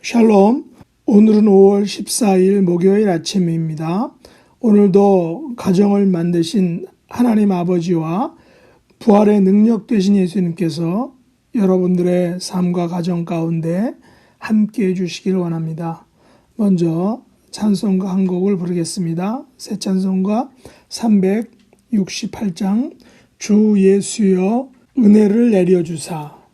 샬롬. 오늘은 5월 14일 목요일 아침입니다. 오늘도 가정을 만드신 하나님 아버지와 부활의 능력 되신 예수님께서 여러분들의 삶과 가정 가운데 함께 해주시길 원합니다. 먼저 찬송가 한 곡을 부르겠습니다. 새 찬송가 368장 주 예수여 은혜를 내려주사.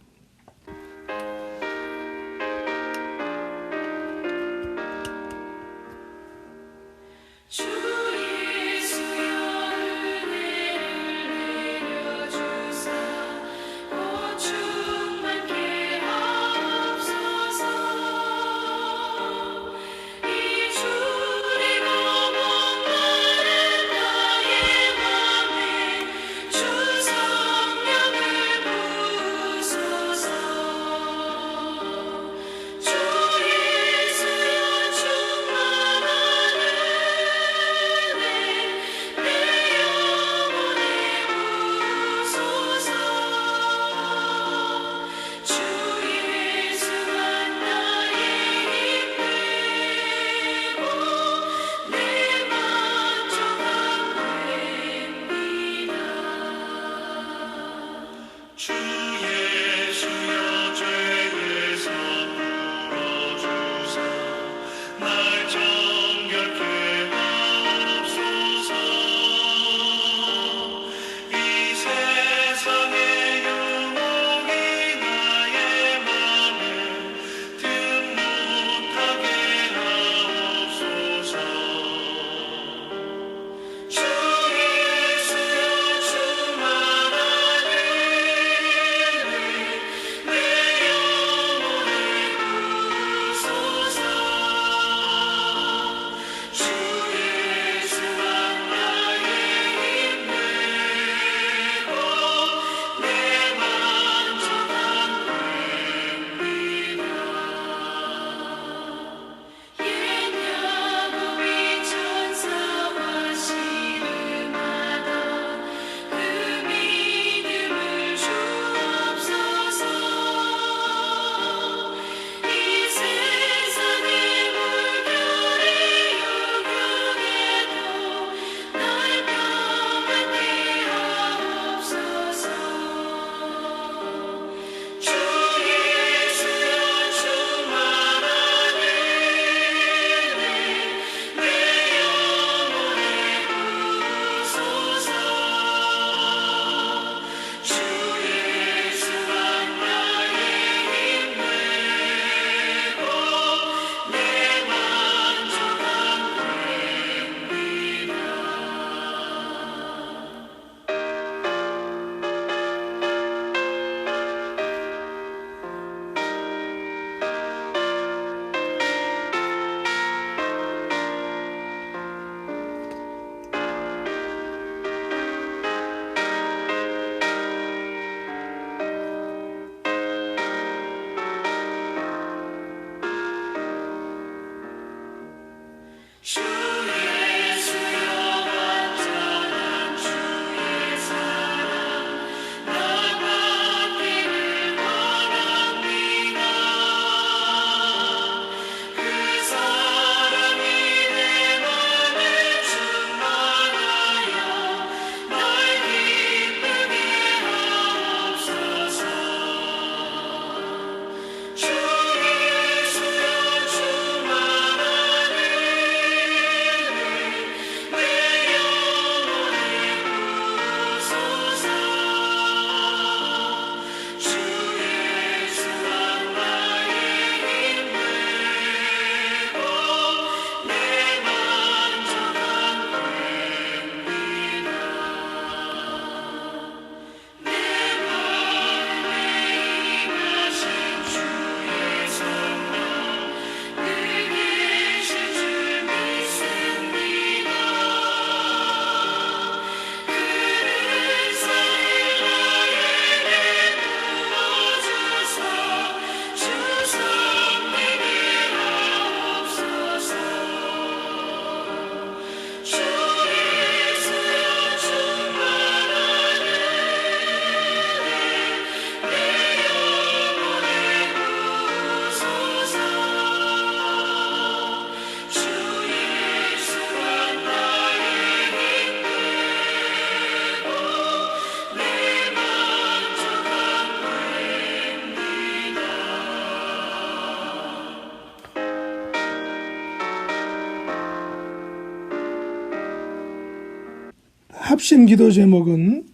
합심 기도 제목은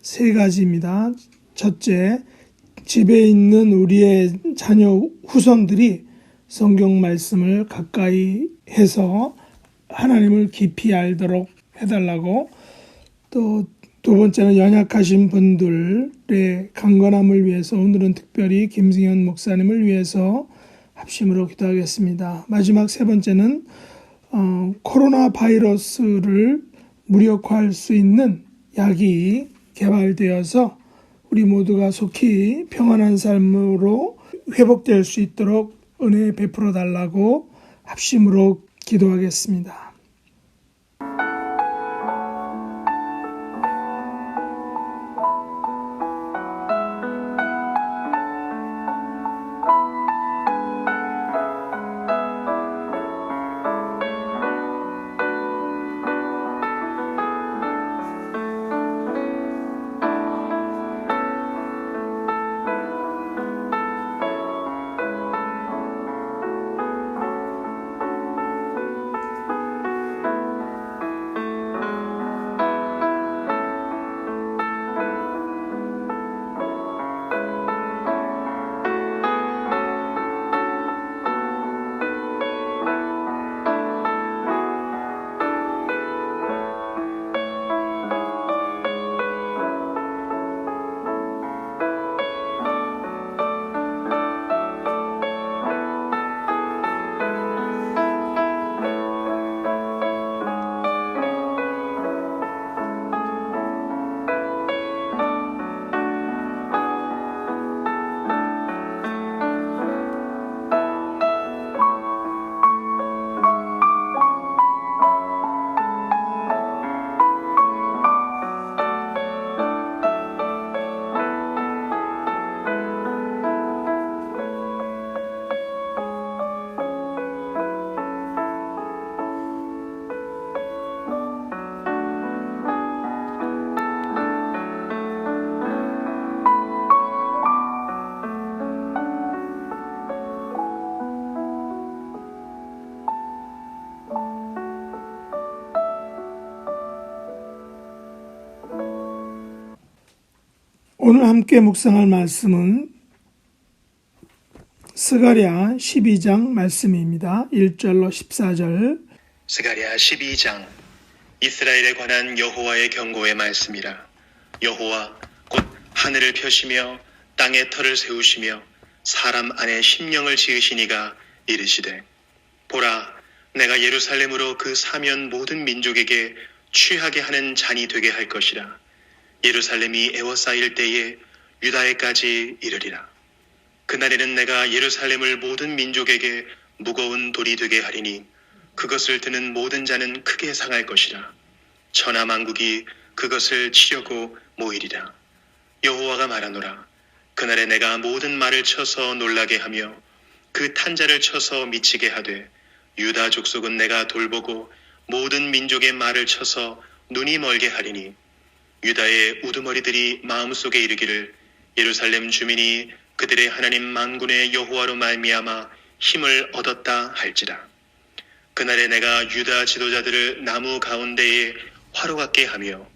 세 가지입니다. 첫째, 집에 있는 우리의 자녀 후손들이 성경 말씀을 가까이 해서 하나님을 깊이 알도록 해달라고, 또 두 번째는 연약하신 분들의 강건함을 위해서 오늘은 특별히 김승현 목사님을 위해서 합심으로 기도하겠습니다. 마지막 세 번째는 코로나 바이러스를 무력화할 수 있는 약이 개발되어서 우리 모두가 속히 평안한 삶으로 회복될 수 있도록 은혜 베풀어 달라고 합심으로 기도하겠습니다. 오늘 함께 묵상할 말씀은 스가랴 12장 말씀입니다. 1절로 14절. 스가랴 12장. 이스라엘에 관한 여호와의 경고의 말씀이라. 여호와 곧 하늘을 펴시며 땅에 터를 세우시며 사람 안에 심령을 지으시니가 이르시되, 보라, 내가 예루살렘으로 그 사면 모든 민족에게 취하게 하는 잔이 되게 할 것이라. 예루살렘이 에워싸일 때에 유다에까지 이르리라. 그날에는 내가 예루살렘을 모든 민족에게 무거운 돌이 되게 하리니 그것을 드는 모든 자는 크게 상할 것이라. 천하 만국이 그것을 치려고 모이리라. 여호와가 말하노라. 그날에 내가 모든 말을 쳐서 놀라게 하며 그 탄자를 쳐서 미치게 하되, 유다 족속은 내가 돌보고 모든 민족의 말을 쳐서 눈이 멀게 하리니, 유다의 우두머리들이 마음속에 이르기를 예루살렘 주민이 그들의 하나님 만군의 여호와로 말미암아 힘을 얻었다 할지라. 그날에 내가 유다 지도자들을 나무 가운데에 화로 같게 하며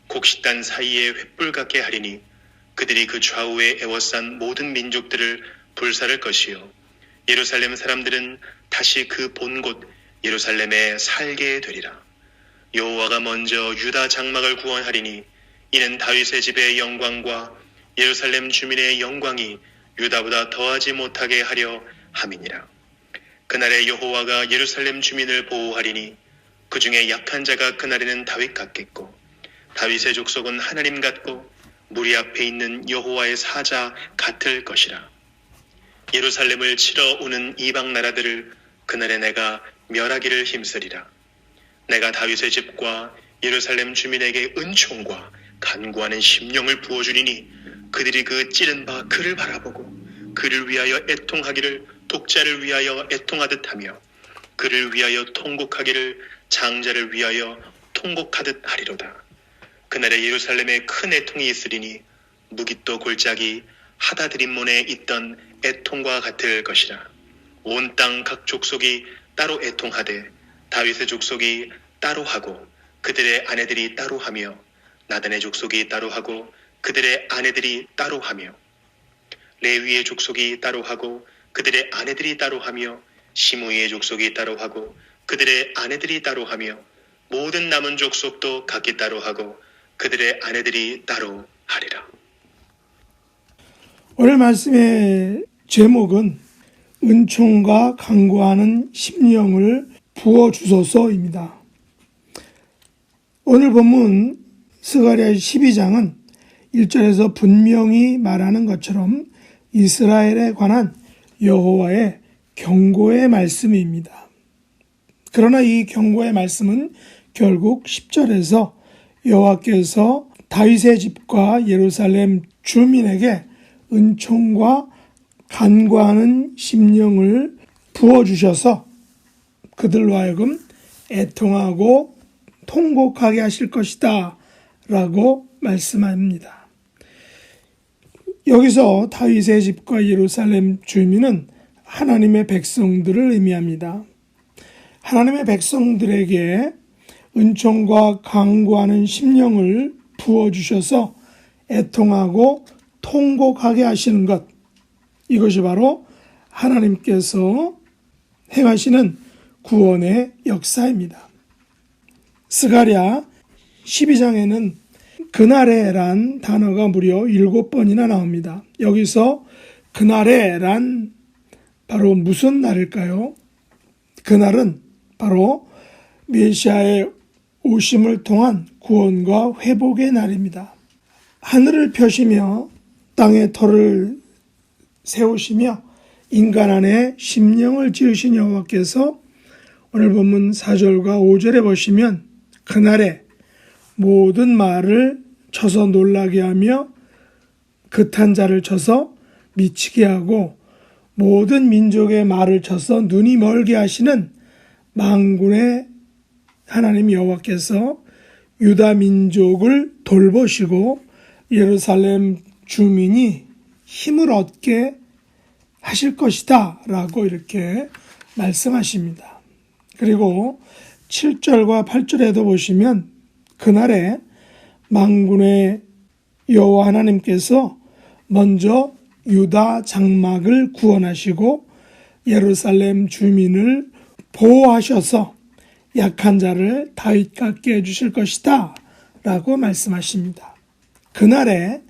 곡식단 사이에 횃불 같게 하리니, 그들이 그 좌우에 에워싼 모든 민족들을 불살을 것이요 예루살렘 사람들은 다시 그 본 곳 예루살렘에 살게 되리라. 여호와가 먼저 유다 장막을 구원하리니 이는 다윗의 집의 영광과 예루살렘 주민의 영광이 유다보다 더하지 못하게 하려 함이니라. 그날에 여호와가 예루살렘 주민을 보호하리니 그 중에 약한 자가 그날에는 다윗 같겠고, 다윗의 족속은 하나님 같고 무리 앞에 있는 여호와의 사자 같을 것이라. 예루살렘을 치러 오는 이방 나라들을 그날에 내가 멸하기를 힘쓰리라. 내가 다윗의 집과 예루살렘 주민에게 은총과 간구하는 심령을 부어주리니 그들이 그 찌른 바 그를 바라보고 그를 위하여 애통하기를 독자를 위하여 애통하듯 하며 그를 위하여 통곡하기를 장자를 위하여 통곡하듯 하리로다. 그날에 예루살렘에 큰 애통이 있으리니 무깃도 골짜기 하다드림몬에 있던 애통과 같을 것이라. 온 땅 각 족속이 따로 애통하되 다윗의 족속이 따로 하고 그들의 아내들이 따로 하며 나단의 족속이 따로 하고 그들의 아내들이 따로 하며 레위의 족속이 따로 하고 그들의 아내들이 따로 하며 시므이의 족속이 따로 하고 그들의 아내들이 따로 하며 모든 남은 족속도 각기 따로 하고 그들의 아내들이 따로 하리라. 오늘 말씀의 제목은 은총과 간구하는 심령을 부어주소서입니다. 오늘 본문 스가랴 12장은 1절에서 분명히 말하는 것처럼 이스라엘에 관한 여호와의 경고의 말씀입니다. 그러나 이 경고의 말씀은 결국 10절에서 여호와께서 다윗의 집과 예루살렘 주민에게 은총과 간구하는 심령을 부어주셔서 그들로 하여금 애통하고 통곡하게 하실 것이다 라고 말씀합니다. 여기서 다윗의 집과 예루살렘 주민은 하나님의 백성들을 의미합니다. 하나님의 백성들에게 은총과 간구하는 심령을 부어주셔서 애통하고 통곡하게 하시는 것, 이것이 바로 하나님께서 행하시는 구원의 역사입니다. 스가랴 12장에는 그날에란 단어가 무려 7번이나 나옵니다. 여기서 그날에란 바로 무슨 날일까요? 그날은 바로 메시아의 오심을 통한 구원과 회복의 날입니다. 하늘을 펴시며 땅에 터를 세우시며 인간 안에 심령을 지으신 여호와께서 오늘 본문 4절과 5절에 보시면 그날에 모든 말을 쳐서 놀라게 하며 극한 자를 쳐서 미치게 하고 모든 민족의 말을 쳐서 눈이 멀게 하시는 만군의 하나님 여호와께서 유다 민족을 돌보시고 예루살렘 주민이 힘을 얻게 하실 것이다 라고 이렇게 말씀하십니다. 그리고 7절과 8절에도 보시면 그날에 만군의 여호와 하나님께서 먼저 유다 장막을 구원하시고 예루살렘 주민을 보호하셔서 약한 자를 다윗 같게 해주실 것이다 라고 말씀하십니다. 그날에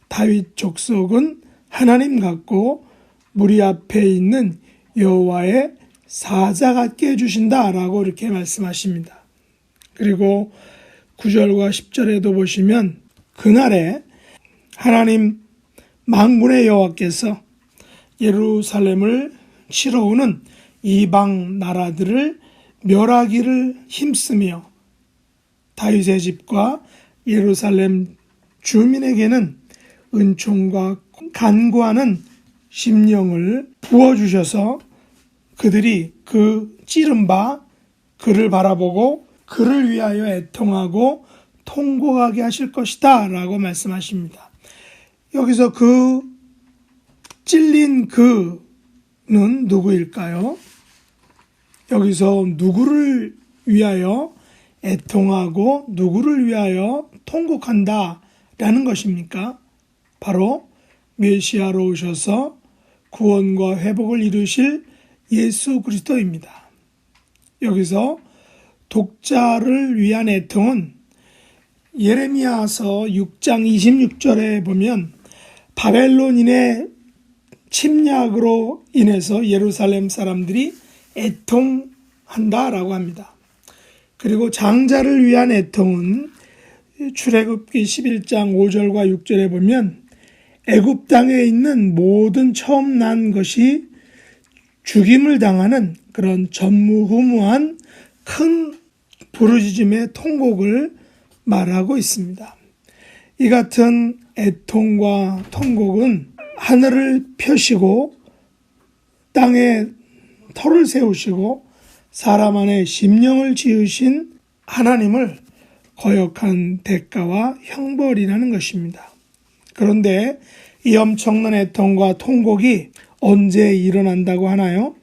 다윗 족속은 하나님 같고 무리 앞에 있는 여호와의 사자 같게 해주신다 라고 이렇게 말씀하십니다. 그리고 9절과 10절에도 보시면 그날에 하나님 만군의 여호와께서 예루살렘을 치러 오는 이방 나라들을 멸하기를 힘쓰며 다윗의 집과 예루살렘 주민에게는 은총과 간구하는 심령을 부어주셔서 그들이 그 찌른 바 그를 바라보고 그를 위하여 애통하고 통곡하게 하실 것이다 라고 말씀하십니다. 여기서 그 찔린 그는 누구일까요? 여기서 누구를 위하여 애통하고 누구를 위하여 통곡한다 라는 것입니까? 바로 메시아로 오셔서 구원과 회복을 이루실 예수 그리스도입니다. 여기서 독자를 위한 애통은 예레미야서 6장 26절에 보면 바벨론인의 침략으로 인해서 예루살렘 사람들이 애통한다라고 합니다. 그리고 장자를 위한 애통은 출애굽기 11장 5절과 6절에 보면 애굽 땅에 있는 모든 처음 난 것이 죽임을 당하는 그런 전무후무한 큰 부르짖음의 통곡을 말하고 있습니다. 이 같은 애통과 통곡은 하늘을 펴시고 땅에 터를 세우시고 사람 안에 심령을 지으신 하나님을 거역한 대가와 형벌이라는 것입니다. 그런데 이 엄청난 애통과 통곡이 언제 일어난다고 하나요?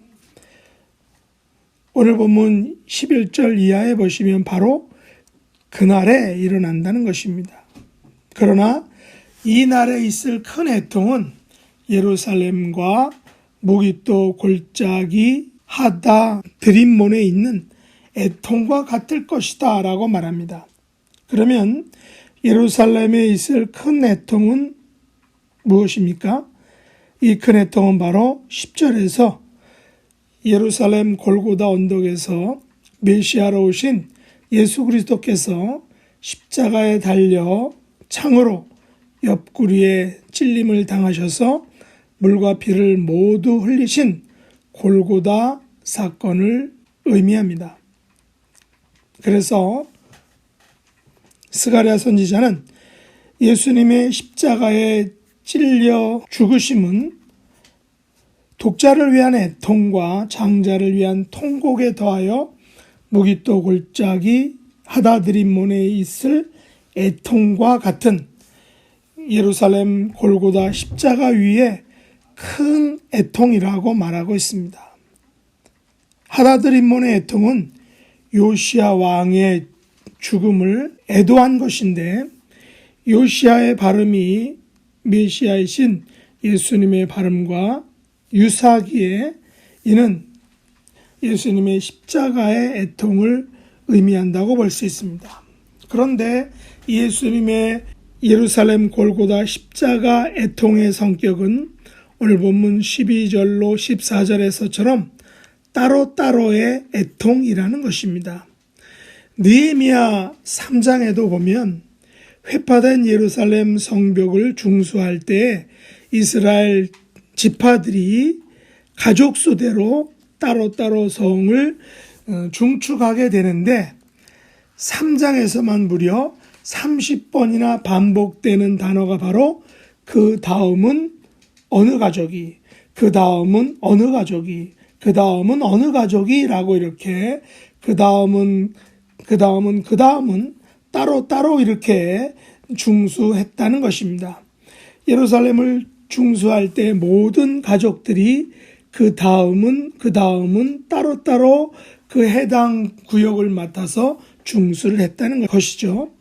오늘 본문 11절 이하에 보시면 바로 그날에 일어난다는 것입니다. 그러나 이 날에 있을 큰 애통은 예루살렘과 무기또 골짜기 하다 드림몬에 있는 애통과 같을 것이다 라고 말합니다. 그러면 예루살렘에 있을 큰 애통은 무엇입니까? 이 큰 애통은 바로 10절에서 예루살렘 골고다 언덕에서 메시아로 오신 예수 그리스도께서 십자가에 달려 창으로 옆구리에 찔림을 당하셔서 물과 피를 모두 흘리신 골고다 사건을 의미합니다. 그래서 스가랴 선지자는 예수님의 십자가에 찔려 죽으심은 독자를 위한 애통과 장자를 위한 통곡에 더하여 무기또 골짜기 하다드림몬에 있을 애통과 같은 예루살렘 골고다 십자가 위에 큰 애통이라고 말하고 있습니다. 하다드림몬의 애통은 요시야 왕의 죽음을 애도한 것인데 요시야의 발음이 메시아이신 예수님의 발음과 유사하기에 이는 예수님의 십자가의 애통을 의미한다고 볼 수 있습니다. 그런데 예수님의 예루살렘 골고다 십자가 애통의 성격은 오늘 본문 12절로 14절에서처럼 따로따로의 애통이라는 것입니다. 느헤미야 3장에도 보면 회파된 예루살렘 성벽을 중수할 때 이스라엘 지파들이 가족 수대로 따로따로 성을 중축하게 되는데 3장에서만 무려 30번이나 반복되는 단어가 바로 그 다음은 어느 가족이, 그 다음은 어느 가족이, 그 다음은 어느 가족이라고 이렇게 그 다음은 따로따로 이렇게 중수했다는 것입니다. 예루살렘을 중수할 때 모든 가족들이 그 다음은 따로따로 그 해당 구역을 맡아서 중수를 했다는 것이죠.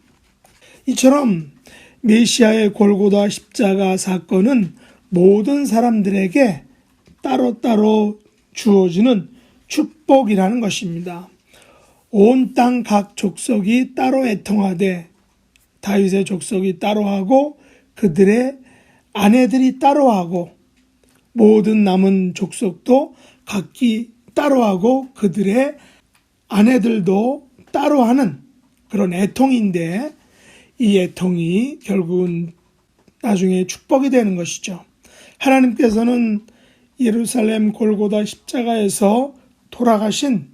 이처럼 메시아의 골고다 십자가 사건은 모든 사람들에게 따로따로 주어지는 축복이라는 것입니다. 온 땅 각 족속이 따로 애통하되 다윗의 족속이 따로 하고 그들의 아내들이 따로 하고 모든 남은 족속도 각기 따로 하고 그들의 아내들도 따로 하는 그런 애통인데 이 애통이 결국은 나중에 축복이 되는 것이죠. 하나님께서는 예루살렘 골고다 십자가에서 돌아가신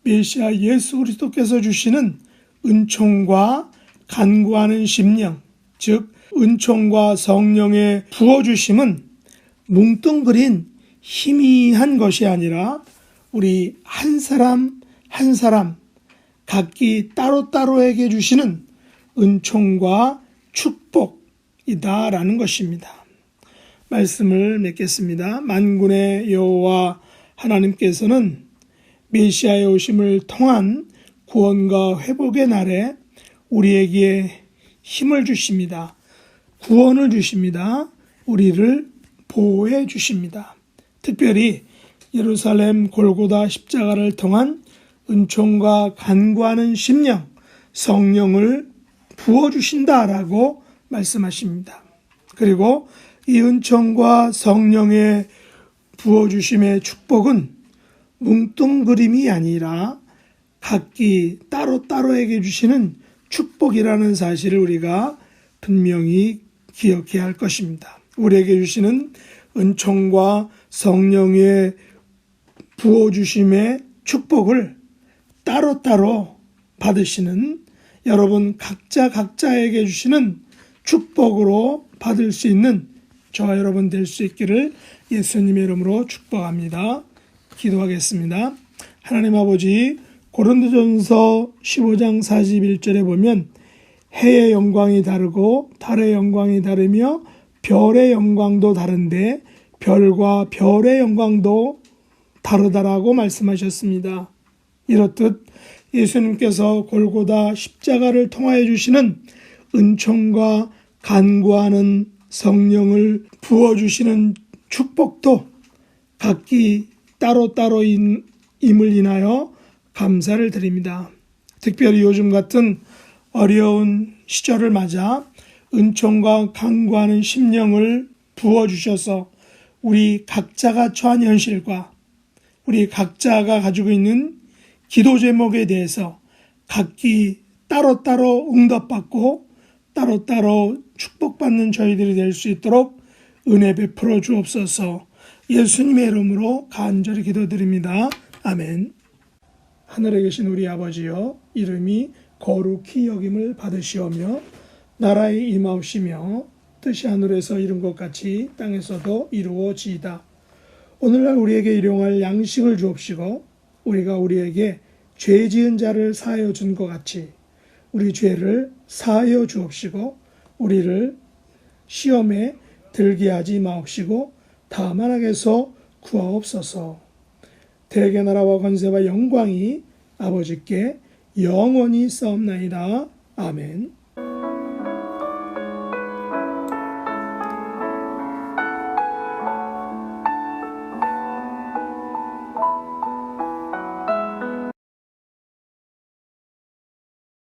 메시아 예수 그리스도께서 주시는 은총과 간구하는 심령, 즉 은총과 성령의 부어주심은 뭉뚱그린 희미한 것이 아니라 우리 한 사람 한 사람 각기 따로따로에게 주시는 은총과 축복이다라는 것입니다. 말씀을 맺겠습니다. 만군의 여호와 하나님께서는 메시아의 오심을 통한 구원과 회복의 날에 우리에게 힘을 주십니다. 구원을 주십니다. 우리를 보호해 주십니다. 특별히 예루살렘 골고다 십자가를 통한 은총과 간구하는 심령, 성령을 부어주신다라고 말씀하십니다. 그리고 이 은총과 성령의 부어주심의 축복은 뭉뚱그림이 아니라 각기 따로따로에게 주시는 축복이라는 사실을 우리가 분명히 기억해야 할 것입니다. 우리에게 주시는 은총과 성령의 부어주심의 축복을 따로따로 받으시는 여러분 각자에게 주시는 축복으로 받을 수 있는 저와 여러분 될 수 있기를 예수님의 이름으로 축복합니다. 기도하겠습니다. 하나님 아버지, 고린도전서 15장 41절에 보면 해의 영광이 다르고 달의 영광이 다르며 별의 영광도 다른데 별과 별의 영광도 다르다라고 말씀하셨습니다. 이렇듯 예수님께서 골고다 십자가를 통하여 주시는 은총과 간구하는 성령을 부어주시는 축복도 각기 따로따로 임을 인하여 감사를 드립니다. 특별히 요즘 같은 어려운 시절을 맞아 은총과 간구하는 심령을 부어주셔서 우리 각자가 처한 현실과 우리 각자가 가지고 있는 기도 제목에 대해서 각기 따로따로 응답받고 따로따로 축복받는 저희들이 될 수 있도록 은혜 베풀어 주옵소서. 예수님의 이름으로 간절히 기도드립니다. 아멘. 하늘에 계신 우리 아버지여, 이름이 거룩히 여김을 받으시오며 나라에 임하옵시며 뜻이 하늘에서 이룬 것 같이 땅에서도 이루어지이다. 오늘날 우리에게 일용할 양식을 주옵시고 우리가 우리에게 죄 지은 자를 사하여 준 것 같이 우리 죄를 사하여 주옵시고 우리를 시험에 들게 하지 마옵시고 다만 악에서 구하옵소서. 대개 나라와 권세와 영광이 아버지께 영원히 싸움나이다. 아멘.